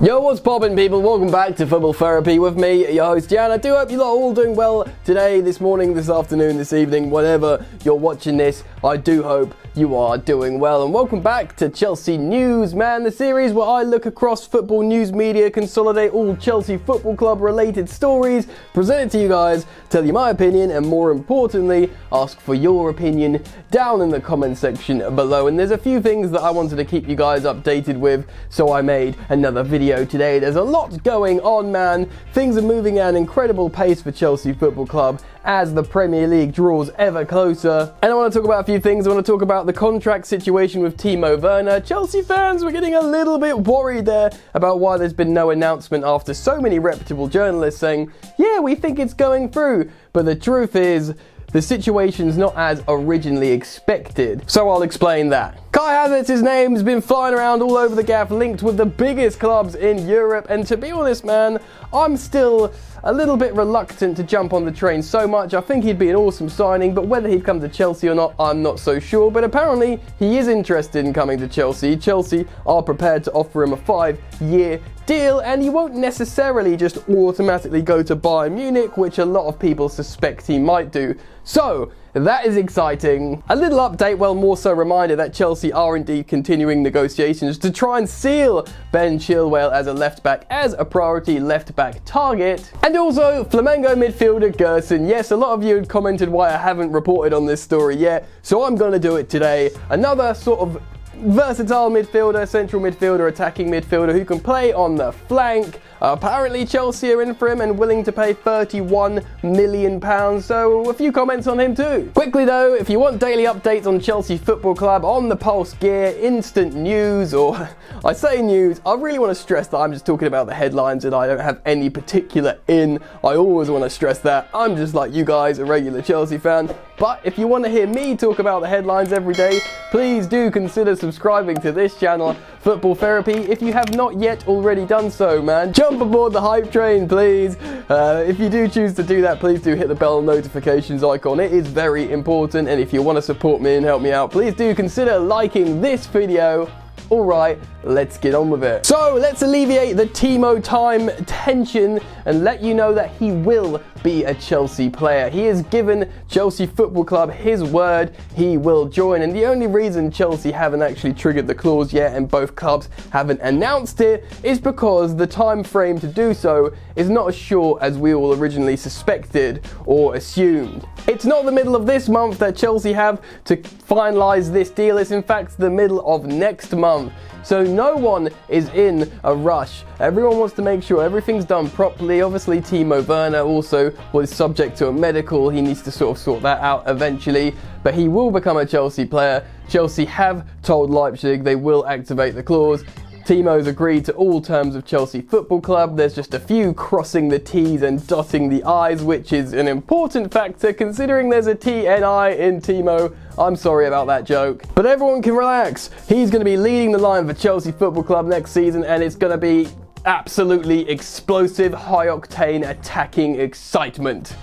Yo, what's poppin', people? Welcome back to Football Therapy with me, your host Jan. I do hope you lot are all doing well today, this morning, this afternoon, this evening, whenever you're watching this. I do hope you are doing well, and welcome back to Chelsea News, man, the series where I look across football news media, consolidate all Chelsea Football Club related stories, present it to you guys, tell you my opinion, and more importantly, ask for your opinion down in the comment section below. And there's a few things that I wanted to keep you guys updated with, so I made another video today. There's a lot going on, man. Things are moving at an incredible pace for Chelsea Football Club as the Premier League draws ever closer. And I want to talk about a few things. I want to talk about the contract situation with Timo Werner. Chelsea fans were getting a little bit worried there about why there's been no announcement after so many reputable journalists saying, yeah, we think it's going through. But the truth is, the situation's not as originally expected, so I'll explain that. Kai Havertz's name's been flying around all over the gaff, linked with the biggest clubs in Europe, and to be honest, man, I'm still a little bit reluctant to jump on the train so much. I think he'd be an awesome signing, but whether he'd come to Chelsea or not, I'm not so sure. But apparently, he is interested in coming to Chelsea. Chelsea are prepared to offer him a 5-year deal, and he won't necessarily just automatically go to Bayern Munich, which a lot of people suspect he might do. So, that is exciting. A little update, well, more so reminder that Chelsea are indeed continuing negotiations to try and seal Ben Chilwell as a left-back, as a priority left-back target. And also, Flamengo midfielder Gerson. Yes, a lot of you had commented why I haven't reported on this story yet, so I'm going to do it today. Another sort of versatile midfielder, central midfielder, attacking midfielder who can play on the flank. Apparently Chelsea are in for him and willing to pay £31 million, so a few comments on him too. Quickly though, if you want daily updates on Chelsea Football Club, on the pulse gear, instant news, or I say news, I really want to stress that I'm just talking about the headlines and I don't have any particular in. I always want to stress that. I'm just like you guys, a regular Chelsea fan. But if you want to hear me talk about the headlines every day, please do consider subscribing to this channel, Football Therapy, if you have not yet already done so, man. Jump aboard the hype train, please. If you do choose to do that, please do hit the bell notifications icon. It is very important, and if you want to support me and help me out, please do consider liking this video. Alright, let's get on with it. So, let's alleviate the Timo time tension and let you know that he will be a Chelsea player. He has given Chelsea Football Club his word he will join, and the only reason Chelsea haven't actually triggered the clause yet and both clubs haven't announced it is because the time frame to do so is not as short as we all originally suspected or assumed. It's not the middle of this month that Chelsea have to finalise this deal, it's in fact the middle of next month. So no one is in a rush. Everyone wants to make sure everything's done properly. Obviously Timo Werner also was subject to a medical. He needs to sort of sort that out eventually. But he will become a Chelsea player. Chelsea have told Leipzig they will activate the clause. Timo's agreed to all terms of Chelsea Football Club. There's just a few crossing the T's and dotting the I's, which is an important factor considering there's a T and I in Timo. I'm sorry about that joke. But everyone can relax. He's going to be leading the line for Chelsea Football Club next season, and it's going to be absolutely explosive, high-octane attacking excitement.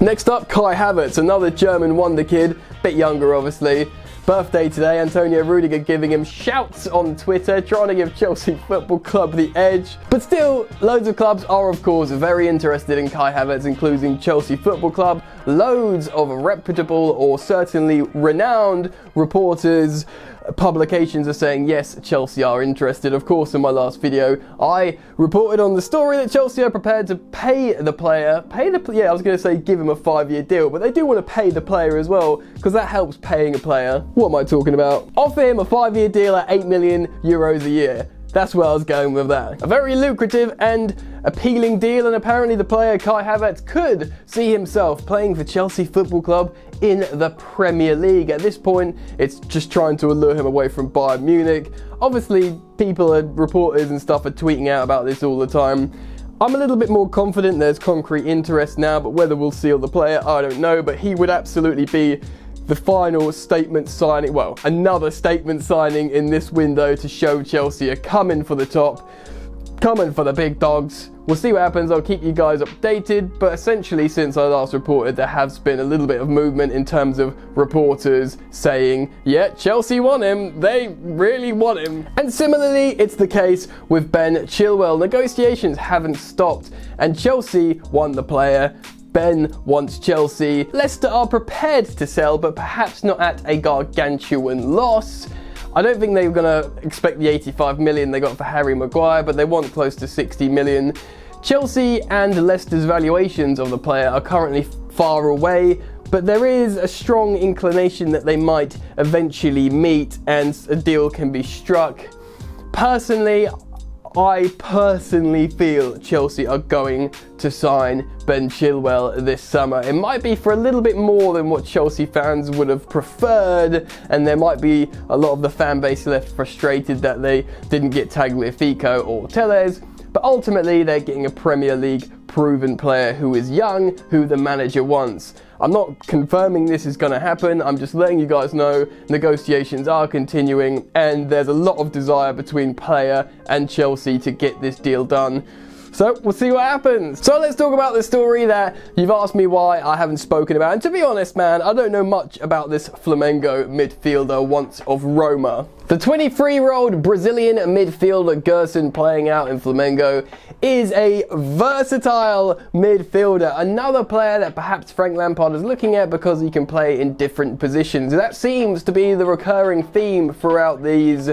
Next up, Kai Havertz, another German wonder kid, bit younger obviously. Birthday today, Antonio Rudiger giving him shouts on Twitter, trying to give Chelsea Football Club the edge. But still, loads of clubs are of course very interested in Kai Havertz, including Chelsea Football Club. Loads of reputable or certainly renowned reporters, publications are saying yes, Chelsea are interested. Of course, in my last video, I reported on the story that Chelsea are prepared to pay the player, I was going to say give him a 5-year deal, but they do want to pay the player as well, because that helps paying a player. What am I talking about? Offer him a 5-year deal at €8 million a year. That's where I was going with that. A very lucrative and appealing deal, and apparently the player Kai Havertz could see himself playing for Chelsea Football Club in the Premier League. At this point, it's just trying to allure him away from Bayern Munich. Obviously, people and reporters and stuff are tweeting out about this all the time. I'm a little bit more confident there's concrete interest now, but whether we'll seal the player, I don't know. But he would absolutely be the final statement signing, well, another statement signing in this window to show Chelsea are coming for the top. coming for the big dogs. We'll see what happens. I'll keep you guys updated, but essentially since I last reported, there has been a little bit of movement in terms of reporters saying, yeah, Chelsea want him, they really want him. And similarly, it's the case with Ben Chilwell. Negotiations haven't stopped, and Chelsea want the player. Ben wants Chelsea. Leicester are prepared to sell, but perhaps not at a gargantuan loss. I don't think they were going to expect the 85 million they got for Harry Maguire, but they want close to 60 million. Chelsea and Leicester's valuations of the player are currently far away, but there is a strong inclination that they might eventually meet and a deal can be struck. I personally feel Chelsea are going to sign Ben Chilwell this summer. It might be for a little bit more than what Chelsea fans would have preferred, and there might be a lot of the fan base left frustrated that they didn't get Tagliafico or Telles, but ultimately they're getting a Premier League proven player who is young, who the manager wants. I'm not confirming this is going to happen, I'm just letting you guys know negotiations are continuing and there's a lot of desire between player and Chelsea to get this deal done. So we'll see what happens. So let's talk about the story that you've asked me why I haven't spoken about. And to be honest, man, I don't know much about this Flamengo midfielder once of Roma. The 23-year-old Brazilian midfielder Gerson, playing out in Flamengo, is a versatile midfielder. Another player that perhaps Frank Lampard is looking at because he can play in different positions. That seems to be the recurring theme throughout these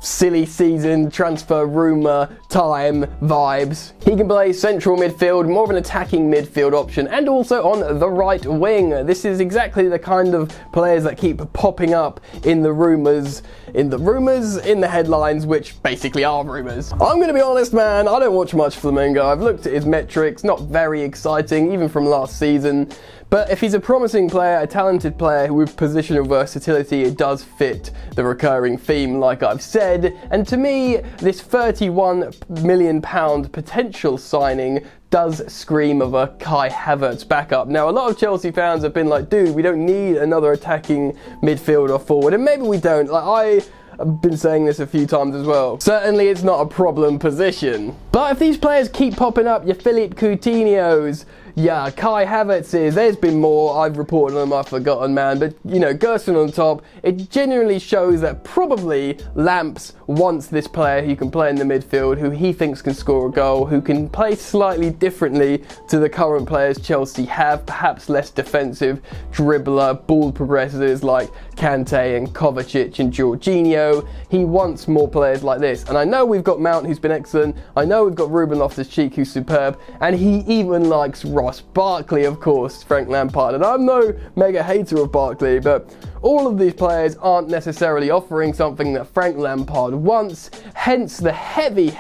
silly season transfer rumour time vibes. He can play central midfield, more of an attacking midfield option, and also on the right wing. This is exactly the kind of players that keep popping up in the rumours, in the headlines, which basically are rumours. I'm going to be honest, man, I don't watch much Flamengo. I've looked at his metrics, not very exciting, even from last season. But if he's a promising player, a talented player with positional versatility, it does fit the recurring theme, like I've said. And to me, this £31 million potential signing does scream of a Kai Havertz backup. Now, a lot of Chelsea fans have been like, dude, we don't need another attacking midfielder forward. And maybe we don't. I've been saying this a few times as well. Certainly it's not a problem position. But if these players keep popping up, your Phillipe Coutinhos, yeah, Kai Havertz's, there's been more, I've reported on them, I've forgotten, man, but you know, Gerson on top, it genuinely shows that probably Lamps wants this player who can play in the midfield, who he thinks can score a goal, who can play slightly differently to the current players Chelsea have, perhaps less defensive, dribbler, ball progressors like Kante and Kovacic and Jorginho. He wants more players like this, and I know we've got Mount, who's been excellent, I know we've got Ruben Loftus-Cheek, who's superb, and he even likes Ross Barkley, of course, Frank Lampard, and I'm no mega hater of Barkley, but all of these players aren't necessarily offering something that Frank Lampard wants, hence the heavy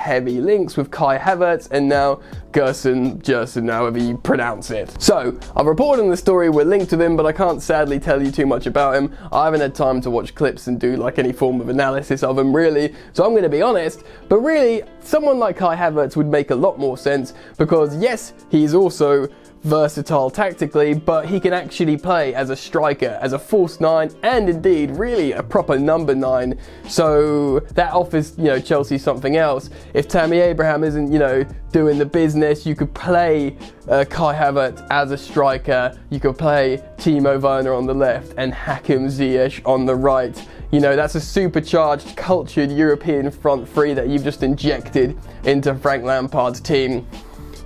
links with Kai Havertz and now Gerson, however you pronounce it. So, I've reported on the story, we're linked to him, but I can't sadly tell you too much about him. I haven't had time to watch clips and do like any form of analysis of him really, so I'm going to be honest, but really, someone like Kai Havertz would make a lot more sense because yes, he's also versatile tactically, but he can actually play as a striker, as a false nine, and indeed really a proper number 9. So that offers, you know, Chelsea something else. If Tammy Abraham isn't, you know, doing the business, you could play Kai Havertz as a striker, you could play Timo Werner on the left and Hakim Ziyech on the right. You know, that's a supercharged, cultured European front three that you've just injected into Frank Lampard's team.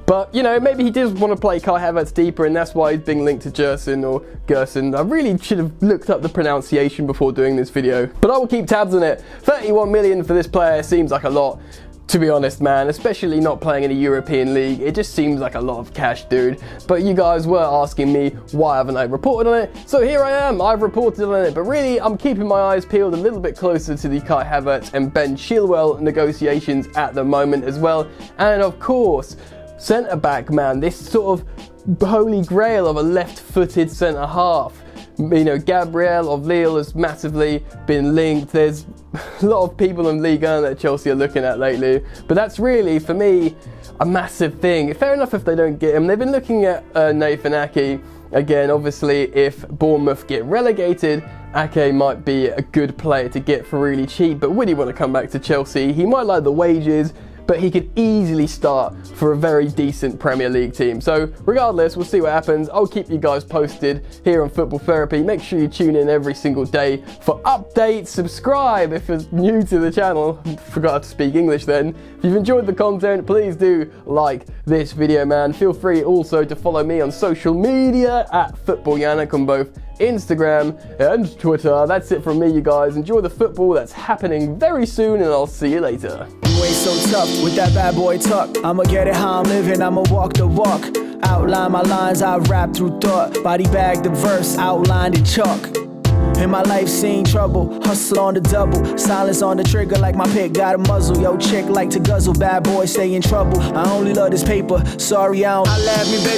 But, you know, maybe he does want to play Kai Havertz deeper and that's why he's being linked to Gerson or Gerson. I really should have looked up the pronunciation before doing this video. But I will keep tabs on it. 31 million for this player seems like a lot, to be honest, man. Especially not playing in a European league. It just seems like a lot of cash, dude. But you guys were asking me why haven't I reported on it. So here I am, I've reported on it. But really, I'm keeping my eyes peeled a little bit closer to the Kai Havertz and Ben Chilwell negotiations at the moment as well. And of course, centre-back, man, this sort of holy grail of a left-footed centre-half. You know, Gabriel of Lille has massively been linked. There's a lot of people in Ligue 1 that Chelsea are looking at lately. But that's really, for me, a massive thing. Fair enough if they don't get him. They've been looking at Nathan Ake. Again, obviously, if Bournemouth get relegated, Ake might be a good player to get for really cheap. But would he want to come back to Chelsea? He might like the wages. but he could easily start for a very decent Premier League team. So regardless, we'll see what happens. I'll keep you guys posted here on Football Therapy. Make sure you tune in every single day for updates. Subscribe if you're new to the channel. Forgot to speak English then. If you've enjoyed the content, please do like this video, man. Feel free also to follow me on social media at Football Yannick on both Instagram and Twitter. That's it from me, you guys. Enjoy the football that's happening very soon, and I'll see you later. You ain't so tough with that bad boy talk. I'ma get it how I'm living, I'ma walk the walk. Outline my lines, I rap through thought. Body bag the verse, outlined in chalk. In my life seen trouble, hustle on the double. Silence on the trigger like my pick got a muzzle. Yo, chick like to guzzle, bad boy stay in trouble. I only love this paper, sorry I don't. I laugh me baby.